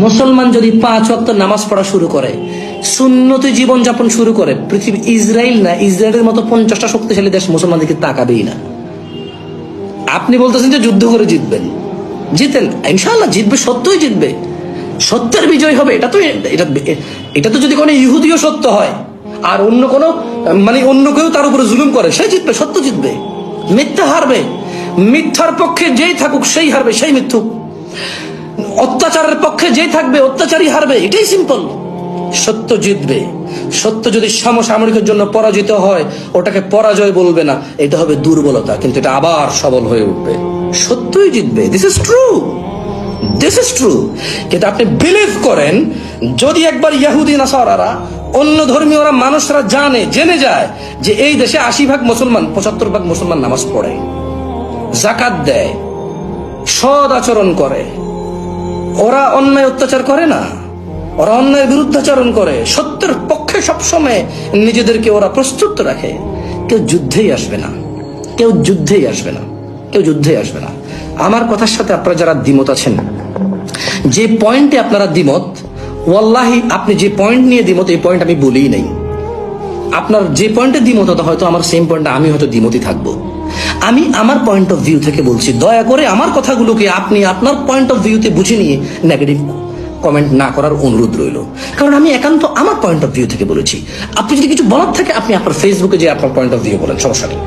মুসলমান যদি 5 ওয়াক্ত নামাজ পড়া শুরু করে, সুন্নতি জীবন যাপন শুরু করে, পৃথিবী ইসরায়েল না, ইসরায়েলের মতো 50টা শক্তিশালী দেশ মুসলমানদেরকে তাকাবেই না। আপনি বলতেছেন যে যুদ্ধ করে জিতবেন, জিতেন, ইনশাআল্লাহ জিতবে, সত্যই জিতবে, সত্যের বিজয় হবে। এটা তো যদি কোনো ইহুদিও সত্য হয় আর অন্য কোনো অন্য কেউ তার উপরে জুলুম করে, সে জিতবে, সত্য জিতবে, মিথ্যা হারবে। মিথ্যার পক্ষে যেই থাকুক সেই হারবে, সেই মিথ্যুক। অত্যাচারের পক্ষে যেই থাকবে অত্যাচারী হারবে, এটাই সিম্পল। সত্য জিতবে। সত্য যদি সমসাময়িকের জন্য পরাজিত হয়, ওটাকে পরাজয় বলবে না, এটা হবে দুর্বলতা, কিন্তু এটা আবার সবল হয়ে উঠবে। সত্যই জিতবে। This is true, this is true. কিন্তু আপনি বিলিভ করেন, যদি একবার ইহুদি নাসারারা, অন্য ধর্মীয়রা, মানুষরা জেনে যায় যে এই দেশে 80% মুসলমান, 75% মুসলমান নামাজ পড়ে, যাকাত দেয়, সৎ আচরণ করে, ওরা অন্যায় অত্যাচার করে না, ওরা অন্যায়ের বিরুদ্ধাচরণ করে, সত্যের পক্ষে সবসময় নিজেদেরকে ওরা প্রস্তুত রাখে, কেউ যুদ্ধেই আসবে না, কেউ যুদ্ধেই আসবে না, কেউ যুদ্ধেই আসবে না। আমার কথার সাথে আপনারা যারা দ্বিমত আছেন, যে পয়েন্টে আপনারা দ্বিমত, ওয়াল্লাহি আপনি যে পয়েন্ট নিয়ে দ্বিমত, এই পয়েন্ট আমি বলিই নাই। আপনার যে পয়েন্টে দ্বিমত, হয়তো আমার সেম পয়েন্টে আমি হয়তো দ্বিমতই থাকবো। আমি আমার পয়েন্ট অফ ভিউ থেকে বলছি, দয়া করে আমার কথাগুলোকে আপনি আপনার পয়েন্ট অফ ভিউতে বুঝে নিয়ে নেগেটিভ কমেন্ট না করার অনুরোধ রইল। কারণ আমি একান্ত আমার পয়েন্ট অফ ভিউ থেকে বলেছি। আপনি যদি কিছু বলার থাকে, আপনি আপনার ফেসবুকে যে আপনার পয়েন্ট অফ ভিউ বলেন, সমস্যা নেই।